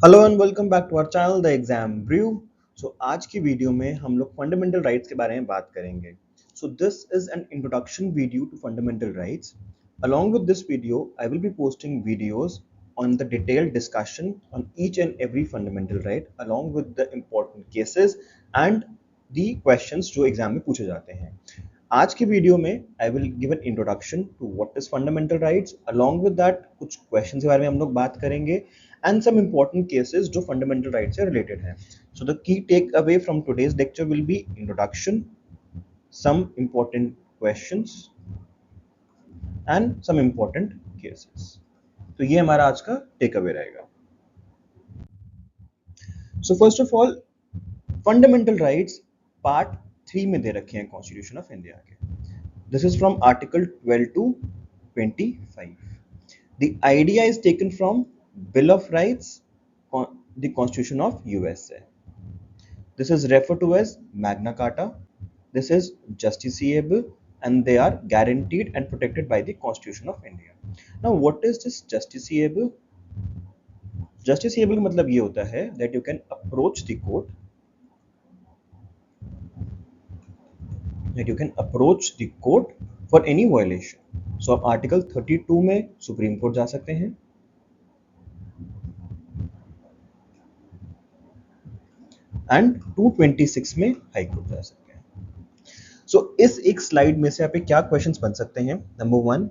Hello and welcome back to our channel the exam brew. आज की video में हम लोग फंडामेंटल राइट्स के बारे में बात करेंगे। This is an introduction video to fundamental rights. Along with this video, I will be posting videos on the detailed discussion on each and every fundamental right, along with the important cases and the questions जो exam में पूछे जाते हैं। आज की video में I will give an introduction to what is fundamental rights. Along with that कुछ questions के बारे में हम लोग बात करेंगे एंड सम इंपॉर्टेंट केसेस जो फंडामेंटल राइट से रिलेटेड हैं। So the key take away from today's lecture will be introduction, some important questions and some important cases. तो ये हमारा आज का टेक अवे रहेगा। So first of all, fundamental rights part 3 में दे रखे हैं कॉन्स्टिट्यूशन ऑफ इंडिया के। This is from article 12 to 25. The idea is taken from Bill of Rights, the Constitution of USA. This is referred to as Magna Carta. This is justiciable and they are guaranteed and protected by the Constitution of India. Now, what is this justiciable? Justiciable का मतलब ये होता है that you can approach the court, for any violation. So आप article 32 में supreme court जा सकते हैं एंड 226 में हाई कोर्ट जा सकते हैं। इस एक स्लाइड में से आप क्या क्वेश्चंस बन सकते हैं। नंबर 1,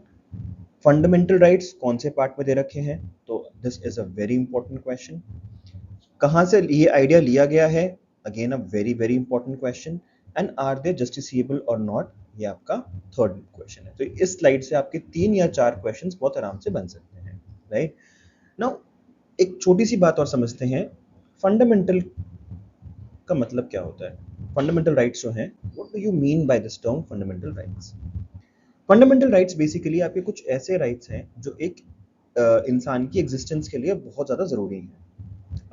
फंडामेंटल राइट्स कौन से पार्ट में दे रखे हैं? तो this is a very important question. कहां से ये आइडिया लिया गया है? Again a very very important question. And are they justiciable और नॉट? ये आपका थर्ड क्वेश्चन है। तो इस स्लाइड से आपके 3 या 4 क्वेश्चंस बहुत आराम से बन सकते हैं, राइट? नाउ एक छोटी सी बात और समझते हैं, फंडामेंटल का मतलब क्या होता है? फंडामेंटल राइट्स जो हैं, what do you mean by this term fundamental rights? Fundamental rights basically आपके कुछ ऐसे राइट्स हैं जो एक इंसान की एग्जिस्टेंस के लिए बहुत ज़्यादा ज़रूरी हैं।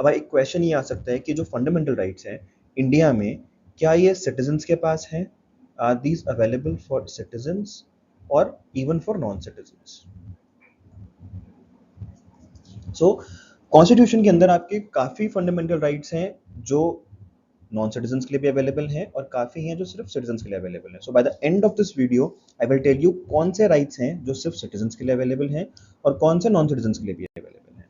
अब एक क्वेश्चन ये आ सकता है कि जो फंडामेंटल राइट्स हैं इंडिया में, क्या ये सिटीजन्स के पास हैं? Are these available for citizens और even for non citizens? So constitution के अंदर आपके काफ़ी फंडामेंटल राइट्स हैं जो नॉन सिटीजन्स के लिए भी अवेलेबल हैं और काफ़ी हैं जो सिर्फ सिटीजन्स के लिए अवेलेबल हैं। So by the end of this video I will tell you कौन से राइट्स हैं जो सिर्फ सिटीजन्स के लिए अवेलेबल हैं और कौन से नॉन सिटीजन्स के लिए भी अवेलेबल हैं।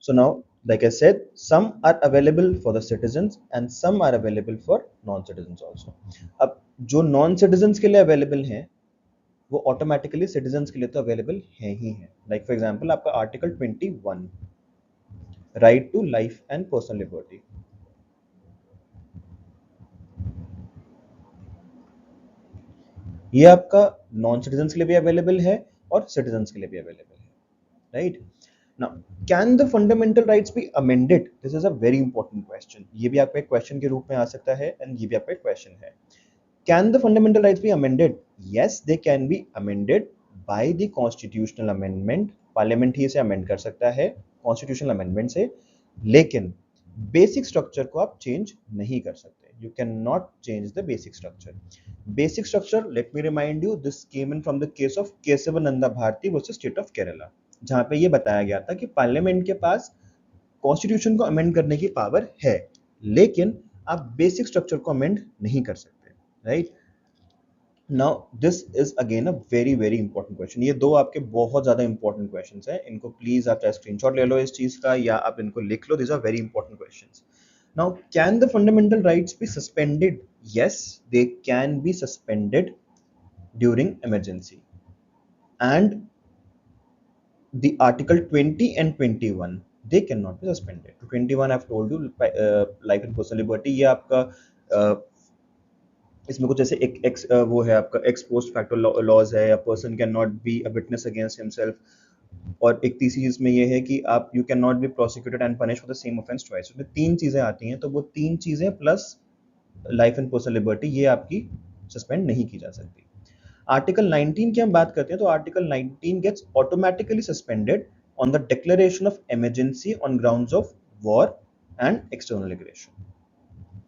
So now, like I said, some are available for the citizens and some are available for non-citizens also. अब जो नॉन सिटीजन्स के लिए अवेलेबल हैं वो ऑटोमेटिकली सिटीजन्स के लिए तो अवेलेबल हैं ही हैं। लाइक फॉर एग्जांपल आपका article 21, right to life and personal liberty. ये आपका नॉन सिटीजन्स के लिए भी अवेलेबल है और सिटीजन्स के लिए भी अवेलेबल है, right? Now, can the fundamental rights be amended? This is a very important question. ये भी आपका एक क्वेश्चन के रूप में आ सकता है एंड ये भी आपका एक क्वेश्चन है। Can the fundamental rights be amended? Yes, they can be amended by the constitutional amendment. Parliament ही इसे अमेंड कर सकता है कॉन्स्टिट्यूशनल अमेंडमेंट से, लेकिन बेसिक स्ट्रक्चर को आप चेंज नहीं कर सकते। You can not change the basic structure. Basic structure, let me remind you, this came in from the case of Kesavananda Bharati versus state of Kerala, जहां पे ये बताया गया था कि पार्लियामेंट के पास कॉन्स्टिट्यूशन को अमेंड करने की पावर है, लेकिन आप बेसिक स्ट्रक्चर को अमेंड नहीं कर सकते, right? Now this is again a very very important question. ये दो आपके बहुत ज्यादा इंपॉर्टेंट क्वेश्चंस हैं। इनको प्लीज आप चाहे स्क्रीनशॉट ले लो इस चीज का या आप इनको लिख लो। These are very important questions. Now, can the fundamental rights be suspended? Yes, they can be suspended during emergency and the article 20 and 21 they cannot be suspended. To 21 I've told you, life and personal liberty, ये आपका इसमें कुछ ऐसे वो है आपका x post facto laws है, या person can not be a witness against himself. और एक तीसरी इसमें ये है कि आप you can not be prosecuted and punish for the same offence twice. उसमें 3 चीजें आती हैं, तो वो 3 चीजें plus life and personal liberty ये आपकी सस्पेंड नहीं की जा सकती। आर्टिकल 19 की हम बात करते हैं तो article 19 gets automatically suspended on the declaration of emergency on grounds of war and external aggression,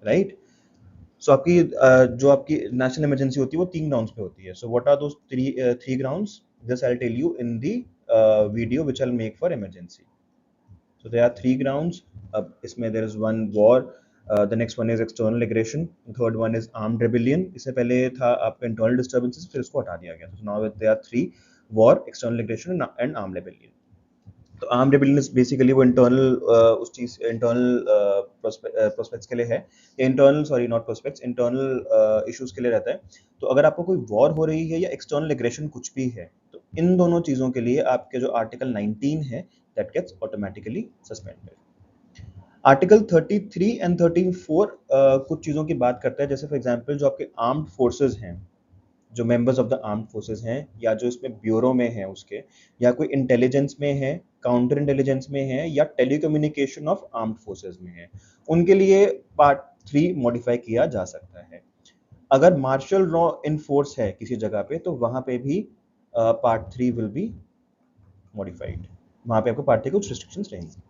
right? So आपकी जो आपकी नेशनल इमरजेंसी होती है वो 3 ग्राउंड्स पे होती है। So what are those three grounds? This I will tell you in the video which I'll make for emergency. So there are three grounds. अब इसमें there is one war, the next one is external aggression, third one is armed rebellion. इससे पहले था आपका internal disturbances, फिर उसको हटा दिया गया. So now there are three: war, external aggression and armed rebellion. तो आर्म रेबेलियन बेसिकली वो इंटरनल उस चीज इंटरनल प्रोस्पेक्ट्स के लिए है, internal sorry not prospects, internal issues के लिए रहता है. तो अगर आपको कोई वॉर हो रही है या एक्सटर्नल एग्रेशन कुछ भी है, तो इन दोनों चीजों के लिए आपके जो आर्टिकल 19 है that gets automatically suspended. Article 33 and 34 कुछ चीजों की बात करता है, जैसे फॉर एग्जांपल जो आपके आर्म्ड फोर्सेस हैं, जो members of the armed forces हैं, या जो इसमें ब्यूरो में है उसके, या कोई इंटेलिजेंस में है, काउंटर इंटेलिजेंस में है, या टेलीकम्युनिकेशन ऑफ आर्म्ड फोर्सेस में है, उनके लिए पार्ट 3 मॉडिफाई किया जा सकता है. अगर मार्शल लॉ इन फोर्स है किसी जगह पे, तो वहां पे भी पार्ट 3 विल बी मॉडिफाइड. वहां पे आपको पार्ट 3 कुछ रिस्ट्रिक्शंस रहेंगी.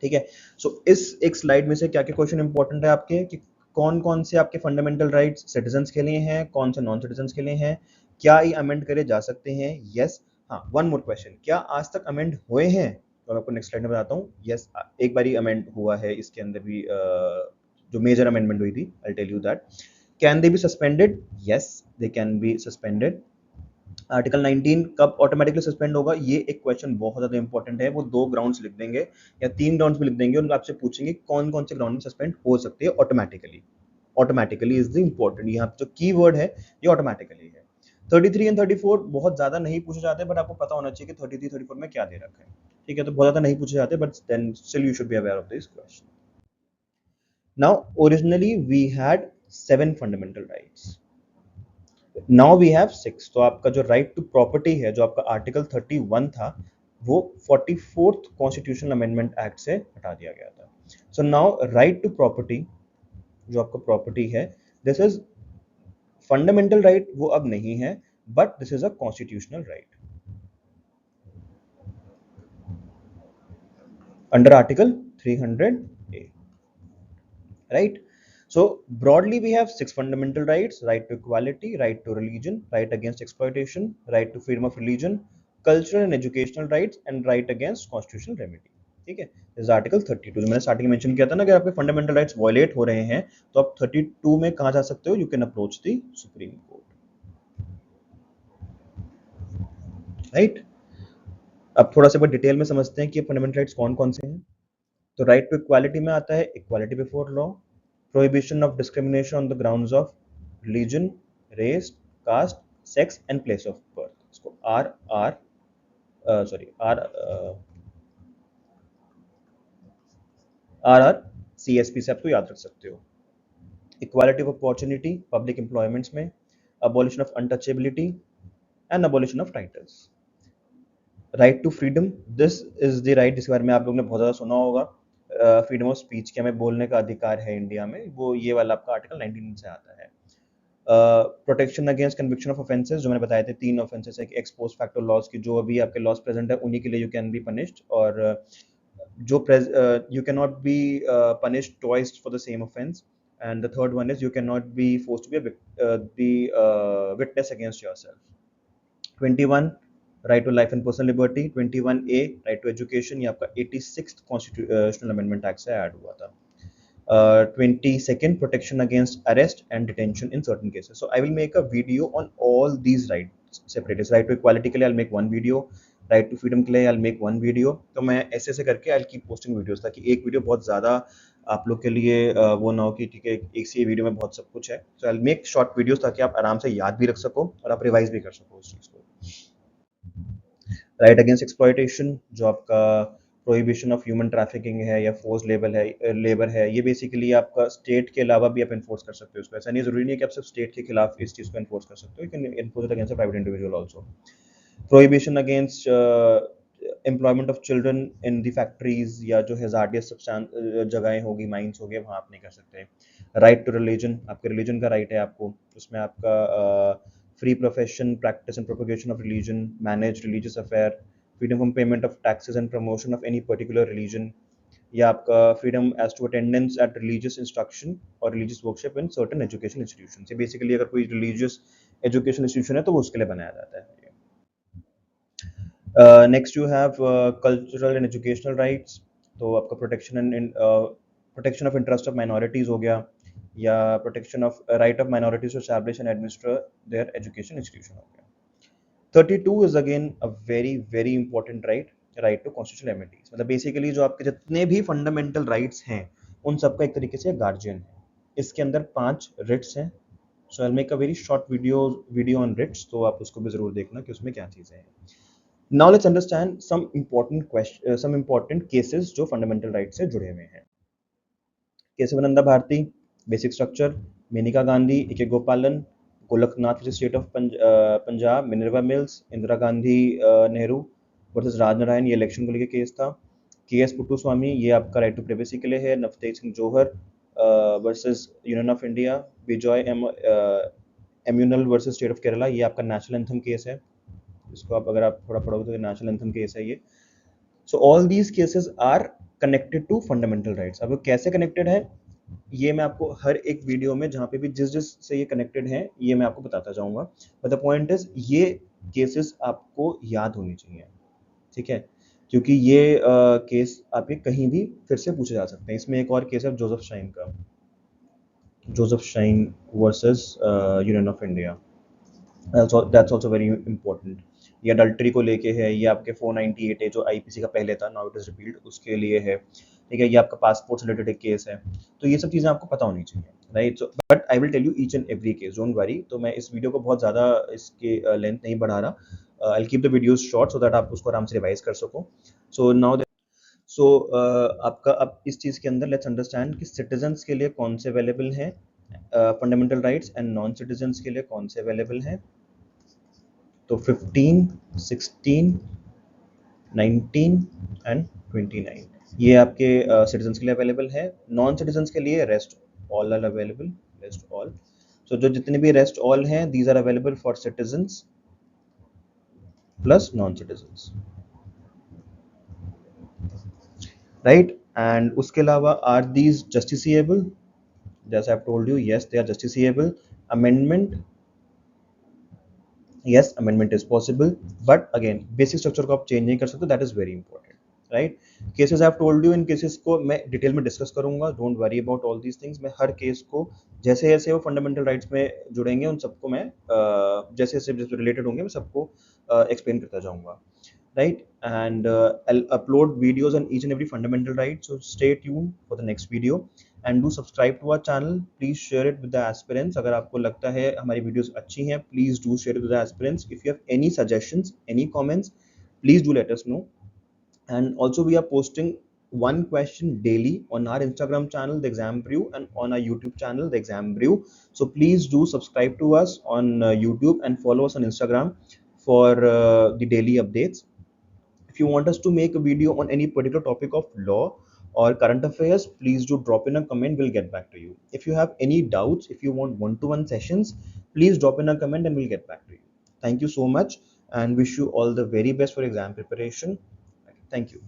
ठीक है. सो इस एक स्लाइड में से क्या क्या क्वेश्चन इंपॉर्टेंट है आपके, कि कौन कौन से आपके फंडामेंटल राइट्स सिटीजन्स के लिए हैं, कौन से नॉन सिटीजन्स के लिए हैं, क्या ये अमेंड करे जा सकते हैं. यस. हाँ, वन मोर क्वेश्चन, क्या आज तक अमेंड हुए हैं? तो मैं आपको नेक्स्ट स्लाइड में बताता हूँ. यस, एक बार ही अमेंड हुआ है इसके अंदर भी, जो मेजर अमेंडमेंट हुई थी. I tell you that. Can they be suspended? Yes, they can be suspended. Article 19 कब ऑटोमेटिकली सस्पेंड होगा, ये एक क्वेश्चन बहुत ज्यादा इंपॉर्टेंट है. वो 2 ग्राउंड्स लिख देंगे या 3 ग्राउंड्स भी लिख देंगे और आपसे पूछेंगे कौन कौन से ग्राउंड में सस्पेंड हो सकते हैं automatically. Automatically is the important, यहाँ जो की वर्ड है ये ऑटोमेटिकली है. 33 एंड 34 बहुत ज्यादा नहीं पूछे जाते, बट आपको पता होना चाहिए कि 33 34 में क्या दे रखा है. ठीक है, तो बहुत ज्यादा नहीं पूछे जाते, but then still you should be aware of this question. Now originally we had 7 fundamental rights. Now we have 6. तो आपका जो राइट टू प्रॉपर्टी है, जो आपका आर्टिकल 31 था, वो 44th कॉन्स्टिट्यूशनल अमेंडमेंट एक्ट से हटा दिया गया था. So now right to property, जो आपका प्रॉपर्टी है, दिस इज फंडामेंटल राइट, वो अब नहीं है, but this is a constitutional right under article 300A. Right. So broadly we have 6 fundamental rights: right to equality, right to religion, right against exploitation, right to freedom of religion, cultural and educational rights, and right against constitutional remedy. ठीक है. This is article 32. मैंने starting में mention किया था ना, अगर आपके fundamental rights violate हो रहे हैं तो आप 32 में कहां जा सकते हो? You can approach the supreme court. Right. अब थोड़ा सा डिटेल में समझते हैं कि फंडामेंटल राइट्स कौन कौन से हैं. तो राइट टू इक्वालिटी में आता है equality before law, prohibition of discrimination on the grounds of religion, race, caste, sex and place of birth. इसको RRCSP से आपको याद रख सकते हो. Equality of opportunity public employments में, abolition of untouchability and abolition of titles. Right to freedom, this is the right जिसके बारे में आप लोगों ने बहुत ज़्यादा सुना होगा. फ्रीडम ऑफ स्पीच के हमें बोलने का अधिकार है इंडिया में, वो ये वाला आपका आर्टिकल 19 से आता है. Protection against conviction of offences, जो मैंने बताए थे 3 ऑफेंसेस है कि एक्स पोस्ट फैक्टो लॉज की जो अभी आपके लॉज प्रेजेंट है उन्हीं के लिए यू कैन बी पनिश्ड, और जो you can not be punished twice for the same offence. And the third one is you can not be forced to be witness against yourself. 21 right to life and personal liberty. 21A right to education, ये आपका 86th constitutional amendment act से add हुआ था. 22nd protection against arrest and detention in certain cases. So I will make a video on all these rights separate. Right to equality के लिए I'll make one video, right to freedom के लिए I'll make one video. तो मैं ऐसे ऐसे करके I'll keep posting videos, ताकि एक वीडियो बहुत ज़्यादा आप लोग के लिए वो ना हो कि ठीक है एक सी वीडियो में बहुत सब कुछ है. So I'll make short videos ताकि आप आराम से याद भी रख सको और आप रिवाइज भी कर सको उस चीज़ को. राइट अगेंस्ट एक्सप्लॉयटेशन, जो आपका प्रोहिबिशन ऑफ ह्यूमन ट्रैफिकिंग है या फोर्स लेबर है, ये बेसिकली आपका स्टेट के अलावा भी आप इन्फोर्स कर सकते हो उसको. ऐसा नहीं जरूरी नहीं है कि आप सिर्फ स्टेट के खिलाफ इस चीज़ को इन्फोर्स कर सकते हो, you can enforce it against a private individual also. Prohibition against employment of children in the factories, या जो हैजार्डियस जगहें होगी, माइंस हो गए, वहाँ आप नहीं कर सकते. राइट टू रिलीजन, आपके रिलीजन का राइट है आपको, उसमें आपका free profession, practice and propagation of religion, manage religious affair, freedom from payment of taxes and promotion of any particular religion, या आपका freedom as to attendance at religious instruction or religious worship in certain education institutions. ये basically अगर कोई religious education institution है तो वो उसके लिए बनाया जाता है. Next you have cultural and educational rights, तो आपका protection of interest of minorities हो गया, या protection of right of minorities to establish and administer their education institution हो गया। 32 is again a very very important right to constitutional amenities, मतलब basically जो आपके जितने भी फंडामेंटल राइट्स हैं उन सबका एक तरीके से गार्जियन है। इसके अंदर 5 रिट्स हैं। So I make a very short video on writs, तो आप उसको भी जरूर देखना कि उसमें क्या चीजें हैं। Now let's understand some important cases जो फंडामेंटल राइट से जुड़े हुए हैं। Keshavananda Bharati, basic structure, Maneka Gandhi, A K. Gopalan, Golaknath state of Punjab, Minerva Mills, Indira Gandhi Nehru versus Rajnarayan, ये इलेक्शन को लेकर केस था। के.एस. पुट्टू स्वामी, ये आपका राइट टू प्राइवेसी के लिए है। Navtej Singh Johar versus union of India, Bijoe Emmanuel versus state of Kerala, ये आपका नेशनल एंथम केस है। इसको आप अगर आप थोड़ा पढ़ोगे तो नेशनल एंथम केस है ये। So all these cases are connected to fundamental rights. अब वो कैसे कनेक्टेड है ये मैं आपको हर एक वीडियो में जहाँ पे भी जिस से ये कनेक्टेड है ये मैं आपको बताता जाऊंगा। बट द पॉइंट इज ये केसेस आपको याद होनी चाहिए, ठीक है, क्योंकि ये केस आपके कहीं भी फिर से पूछे जा सकते हैं। इसमें एक और केस है जोसेफ शाइन का, Joseph shine versus union of India, that's also very important. ये अडल्ट्री को लेके है, ये आपके 498 है जो आईपीसी का पहले था, नाउ इट इज रिपील्ड, उसके लिए है, ठीक है। ये आपका पासपोर्ट से रिलेटेड एक केस है। तो ये सब चीज़ें आपको पता होनी चाहिए, right. So but I will tell you each and every case, don't worry. तो मैं इस वीडियो को बहुत ज़्यादा इसके लेंथ नहीं बढ़ा रहा, I keep the videos short so that आप उसको आराम से रिवाइज कर सको। सो नाउ सो आपका अब इस चीज़ के अंदर लेट्स अंडरस्टैंड कि सिटीजन्स के लिए कौन से अवेलेबल हैं fundamental rights and non citizens के लिए कौन से अवेलेबल हैं। तो 15, 16, 19 एंड 29 ये आपके सिटीजन्स के लिए अवेलेबल है। नॉन सिटीजन्स के लिए rest all are available, rest all. So जो जितने भी रेस्ट ऑल हैं these are available for citizens plus non citizens, right. And उसके अलावा आर दीज जस्टिसिएबल, जैसे I told you, yes they are justiciable. Amendment, yes amendment is possible, but again basic structure को आप change नहीं कर सकते, that is very important, right। cases I have told you, in cases को मैं detail में discuss करूंगा, don't worry about all these things। मैं हर केस को जैसे जैसे वो फंडामेंटल राइट्स में जुड़ेंगे उन सबको मैं जैसे जैसे रिलेटेड होंगे मैं सबको एक्सप्लेन करता जाऊंगा, right। And I'll upload videos on each and every fundamental right, so stay tuned for the next video and do subscribe to our channel। please share it with the aspirants। अगर आपको लगता है हमारी videos अच्छी हैं please do share it with the aspirants। if you have any suggestions, any comments, please do let us know। and also we are posting one question daily on our Instagram channel the exam brew and on our YouTube channel the exam brew, so please do subscribe to us on YouTube and follow us on Instagram for the daily updates। if you want us to make a video on any particular topic of law or current affairs, please do drop in a comment, we'll get back to you। if you have any doubts, if you want one-to-one sessions, please drop in a comment and we'll get back to you। thank you so much and wish you all the very best for exam preparation। thank you।